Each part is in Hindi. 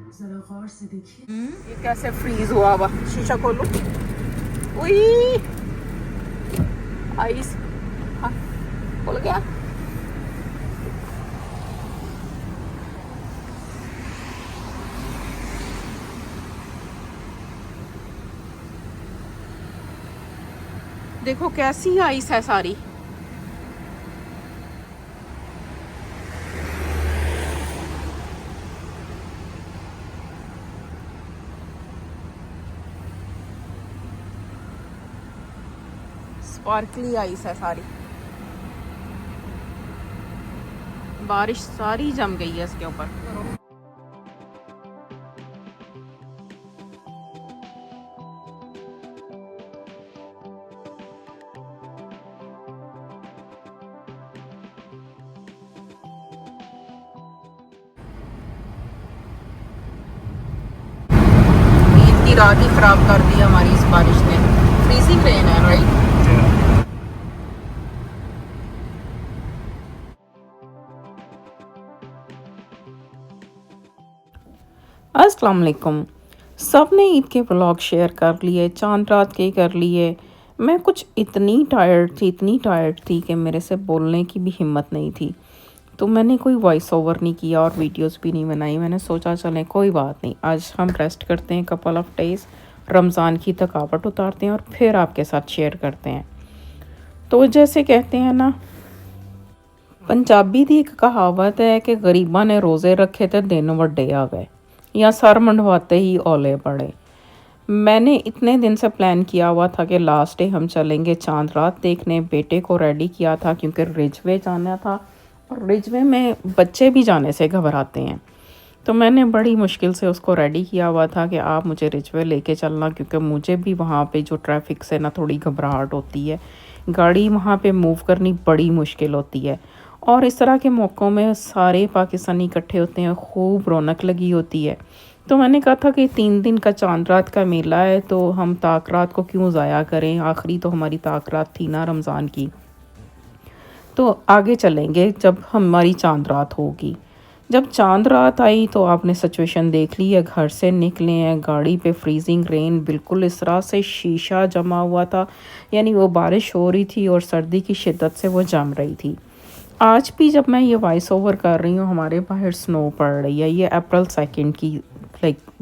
जरा गौर से देखिए। ये कैसे फ्रीज हुआ हुआ, शीशा खोलो। उई आइस, हाँ खुल गया। देखो कैसी आइस है सारी। स्पार्कली आइस है सारी, बारिश सारी जम गई है इसके ऊपर। इतनी रात ही खराब कर दी हमारी इस बारिश ने। फ्रीजिंग रेन है राइट। अस्सलाम वालेकुम। सब ने ईद के व्लॉग शेयर कर लिए, चांद रात के कर लिए। मैं कुछ इतनी टायर्ड थी कि मेरे से बोलने की भी हिम्मत नहीं थी। तो मैंने कोई वॉइस ओवर नहीं किया और वीडियोस भी नहीं बनाई। मैंने सोचा चलें कोई बात नहीं, आज हम रेस्ट करते हैं कपल ऑफ डेज़, रमज़ान की थकावट उतारते हैं और फिर आपके साथ शेयर करते हैं। तो जैसे कहते हैं ना, पंजाबी दी एक कहावत है कि गरीबा ने रोज़े रखे थे दिन वड्डे आ गए, या सर मंडवाते ही ओले पड़े। मैंने इतने दिन से प्लान किया हुआ था कि लास्ट डे हम चलेंगे चांद रात देखने। बेटे को रेडी किया था क्योंकि रिजवे जाना था और रिजवे में बच्चे भी जाने से घबराते हैं। तो मैंने बड़ी मुश्किल से उसको रेडी किया हुआ था कि आप मुझे रिजवे लेके चलना, क्योंकि मुझे भी वहाँ पे जो ट्रैफिक से ना थोड़ी घबराहट होती है, गाड़ी वहाँ पे मूव करनी बड़ी मुश्किल होती है। और इस तरह के मौक़ों में सारे पाकिस्तानी इकट्ठे होते हैं, खूब रौनक लगी होती है। तो मैंने कहा था कि 3 दिन का चांद रात का मेला है, तो हम ताक रात को क्यों ज़ाया करें। आखिरी तो हमारी ताक रात थी ना रमज़ान की, तो आगे चलेंगे जब हमारी चांद रात होगी। जब चांद रात आई तो आपने सिचुएशन देख ली है। घर से निकले हैं, गाड़ी पे फ्रीजिंग रेन, बिल्कुल इस तरह से शीशा जमा हुआ था, यानी वो बारिश हो रही थी और सर्दी की शिद्दत से वो जम रही थी। आज भी जब मैं ये वॉइस ओवर कर रही हूँ, हमारे बाहर स्नो पड़ रही है। ये अप्रैल 2 की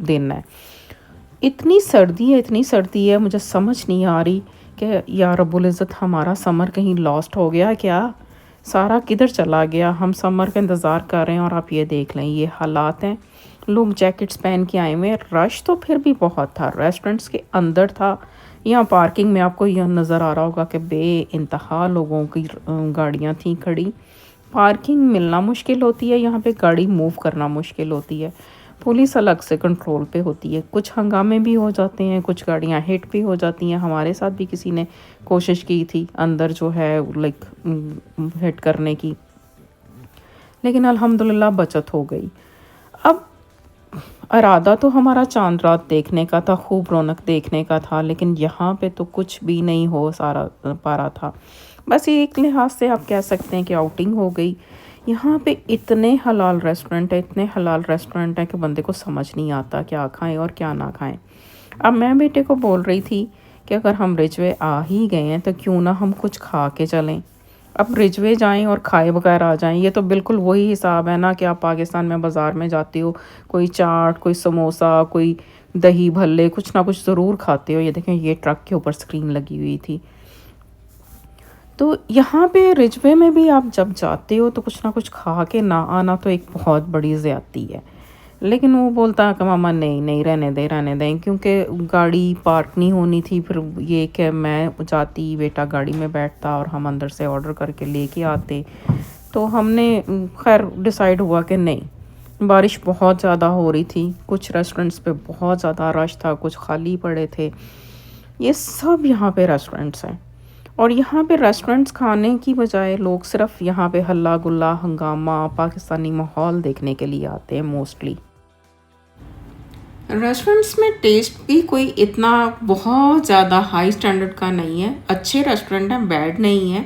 दिन है। इतनी सर्दी है, मुझे समझ नहीं आ रही कि या रब्बुल इज़्ज़त हमारा समर कहीं लॉस्ट हो गया क्या, सारा किधर चला गया। हम समर का इंतज़ार कर रहे हैं और आप ये देख लें, ये हालात हैं। लोग जैकेट्स पहन के आए हुए हैं। रश तो फिर भी बहुत था, रेस्टोरेंट्स के अंदर था। यहाँ पार्किंग में आपको यह नज़र आ रहा होगा कि बेइंतहा लोगों की गाड़ियाँ थी खड़ी। पार्किंग मिलना मुश्किल होती है, यहाँ पे गाड़ी मूव करना मुश्किल होती है। पुलिस अलग से कंट्रोल पे होती है। कुछ हंगामे भी हो जाते हैं, कुछ गाड़ियाँ हिट भी हो जाती हैं। हमारे साथ भी किसी ने कोशिश की थी अंदर जो है हिट करने की, लेकिन अल्हम्दुलिल्लाह बचत हो गई। अब इरादा तो हमारा चांद रात देखने का था, खूब रौनक देखने का था, लेकिन यहाँ पे तो कुछ भी नहीं हो सारा पा रहा था। बस एक लिहाज से आप कह सकते हैं कि आउटिंग हो गई। यहाँ पे इतने हलाल रेस्टोरेंट हैं कि बंदे को समझ नहीं आता क्या खाएं और क्या ना खाएं। अब मैं बेटे को बोल रही थी कि अगर हम रिजवे आ ही गए हैं तो क्यों ना हम कुछ खा के चलें। अब रिजवे जाएं और खाए बगैर आ जाएं, ये तो बिल्कुल वही हिसाब है ना कि आप पाकिस्तान में बाज़ार में जाते हो, कोई चाट, कोई समोसा, कोई दही भल्ले, कुछ ना कुछ ज़रूर खाते हो। ये देखें, ये ट्रक के ऊपर स्क्रीन लगी हुई थी। तो यहाँ पे रिजवे में भी आप जब जाते हो तो कुछ ना कुछ खा के ना आना तो एक बहुत बड़ी ज़्यादती है। लेकिन वो बोलता है कि मामा नहीं रहने दें, क्योंकि गाड़ी पार्क नहीं होनी थी। फिर ये कि मैं जाती, बेटा गाड़ी में बैठता और हम अंदर से ऑर्डर करके लेके आते। तो हमने खैर डिसाइड हुआ कि नहीं। बारिश बहुत ज़्यादा हो रही थी, कुछ रेस्टोरेंट्स पे बहुत ज़्यादा रश था, कुछ खाली पड़े थे। ये सब यहाँ पे रेस्टोरेंट्स हैं और यहाँ पे रेस्टोरेंट्स खाने की बजाय लोग सिर्फ यहाँ पे हल्ला गुल्ला, हंगामा, पाकिस्तानी माहौल देखने के लिए आते हैं मोस्टली। रेस्टोरेंट्स में टेस्ट भी कोई इतना बहुत ज़्यादा हाई स्टैंडर्ड का नहीं है। अच्छे रेस्टोरेंट हैं, बैड नहीं है,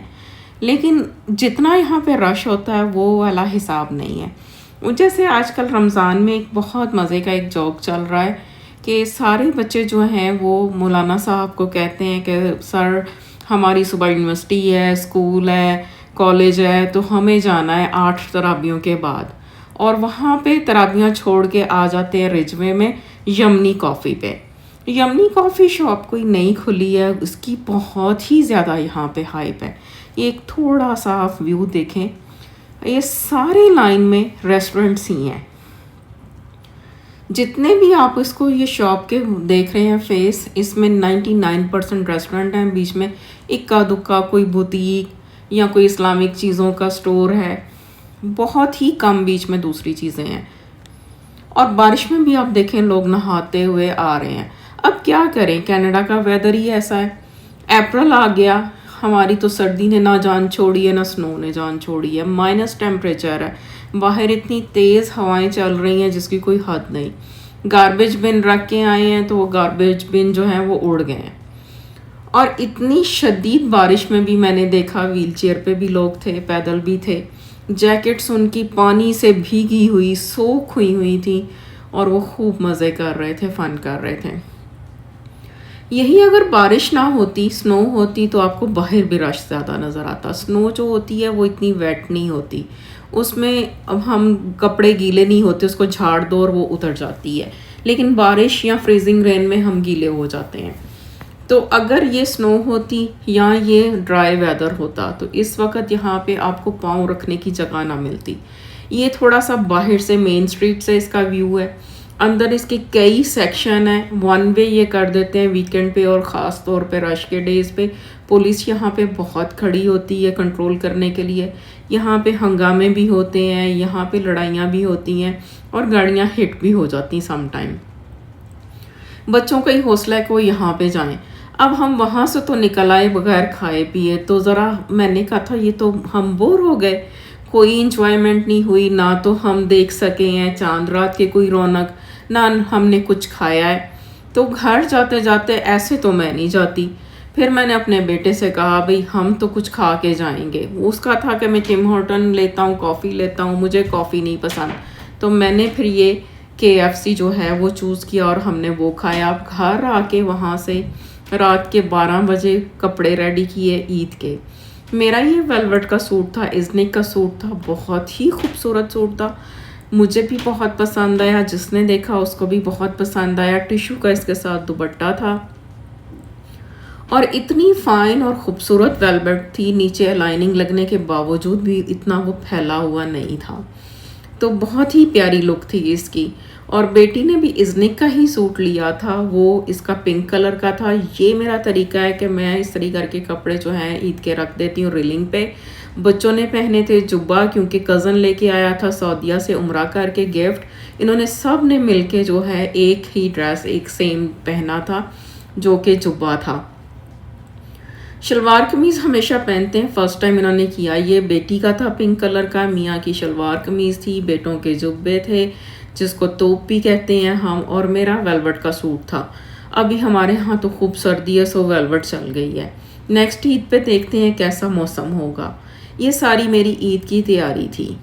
लेकिन जितना यहाँ पे रश होता है वो वाला हिसाब नहीं है। जैसे आजकल रमज़ान में एक बहुत मज़े का एक जोक चल रहा है कि सारे बच्चे जो हैं वो मौलाना साहब को कहते हैं कि सर हमारी सुबह यूनिवर्सिटी है, स्कूल है, कॉलेज है, तो हमें जाना है 8 तराबियों के बाद। और वहाँ पे तराबियाँ छोड़ के आ जाते हैं रिजवे में यमनी कॉफ़ी पे। यमनी कॉफ़ी शॉप कोई नई खुली है, उसकी बहुत ही ज़्यादा यहाँ पे हाइप है। ये एक थोड़ा सा आप व्यू देखें, ये सारे लाइन में रेस्टोरेंट्स ही हैं। जितने भी आप इसको ये शॉप के देख रहे हैं फेस, इसमें 99% रेस्टोरेंट हैं, बीच में इक्का दुक्का कोई बुटीक या कोई इस्लामिक चीज़ों का स्टोर है, बहुत ही कम बीच में दूसरी चीज़ें हैं। और बारिश में भी आप देखें लोग नहाते हुए आ रहे हैं। अब क्या करें, कनाडा का वेदर ही ऐसा है। अप्रैल आ गया, हमारी तो सर्दी ने ना जान छोड़ी है ना स्नो ने जान छोड़ी है। माइनस टेम्परेचर है, बाहर इतनी तेज़ हवाएं चल रही हैं जिसकी कोई हद नहीं। गार्बेज बिन रख के आए हैं तो वो गार्बेज बिन जो हैं वो उड़ गए हैं। और इतनी शदीद बारिश में भी मैंने देखा व्हील चेयर पे भी लोग थे, पैदल भी थे, जैकेट्स उनकी पानी से भीगी हुई सोख हुई थी और वो खूब मज़े कर रहे थे, फ़न कर रहे थे। यही अगर बारिश ना होती, स्नो होती, तो आपको बाहर भी रश ज़्यादा नज़र आता। स्नो जो होती है वो इतनी वेट नहीं होती, उसमें अब हम कपड़े गीले नहीं होते, उसको झाड़ दो और वो उतर जाती है। लेकिन बारिश या फ्रीजिंग रेन में हम गीले हो जाते हैं। तो अगर ये स्नो होती या ये ड्राई वेदर होता तो इस वक्त यहाँ पे आपको पाँव रखने की जगह ना मिलती। ये थोड़ा सा बाहर से मेन स्ट्रीट से इसका व्यू है। अंदर इसके कई सेक्शन हैं, वन वे ये कर देते हैं वीकेंड पे और ख़ास तौर पे रश के डेज़ पे। पुलिस यहाँ पे बहुत खड़ी होती है कंट्रोल करने के लिए। यहाँ पे हंगामे भी होते हैं, यहाँ पे लड़ाइयाँ भी होती हैं और गाड़ियाँ हिट भी हो जाती सम टाइम। बच्चों का ही हौसला है कि वो यहाँ पे जाएं। अब हम वहाँ से तो निकल आए बगैर खाए पिए, तो ज़रा मैंने कहा था ये तो हम बोर हो गए, कोई इंजॉयमेंट नहीं हुई, ना तो हम देख सके हैं चांद रात की कोई रौनक, ना हमने कुछ खाया है। तो घर जाते जाते ऐसे तो मैं नहीं जाती। फिर मैंने अपने बेटे से कहा भाई हम तो कुछ खा के जाएंगे। उसका था कि मैं टिम हॉर्टन लेता हूँ, कॉफ़ी लेता हूँ, मुझे कॉफ़ी नहीं पसंद। तो मैंने फिर ये KFC जो है वो चूज़ किया और हमने वो खाया। अब घर आके वहाँ से रात के 12 बजे कपड़े रेडी किए ईद के। मेरा ये वेलवेट का सूट था, इज़निक का सूट था, बहुत ही खूबसूरत सूट था, मुझे भी बहुत पसंद आया, जिसने देखा उसको भी बहुत पसंद आया। टिशू का इसके साथ दुपट्टा था और इतनी फ़ाइन और ख़ूबसूरत वेलवेट थी, नीचे लाइनिंग लगने के बावजूद भी इतना वो फैला हुआ नहीं था। तो बहुत ही प्यारी लुक थी इसकी। और बेटी ने भी इज़निक का ही सूट लिया था, वो इसका पिंक कलर का था। ये मेरा तरीका है कि मैं इस तरीके करके कपड़े जो हैं ईद के रख देती हूँ रीलिंग पे। बच्चों ने पहने थे जुब्बा, क्योंकि कज़न लेके आया था सऊदीया से उम्रा करके गिफ्ट। इन्होंने सब ने मिल के जो है एक ही ड्रेस एक सेम पहना था जो कि जुब्बा था। शलवार कमीज़ हमेशा पहनते हैं, फ़र्स्ट टाइम इन्होंने किया। ये बेटी का था पिंक कलर का, मियाँ की शलवार कमीज़ थी, बेटों के जुब्बे थे जिसको तोप भी कहते हैं हम, और मेरा वेलवेट का सूट था। अभी हमारे यहाँ तो खूब सर्दी है, सो वेलवेट चल गई है। नेक्स्ट ईद पे देखते हैं कैसा मौसम होगा। ये सारी मेरी ईद की तैयारी थी।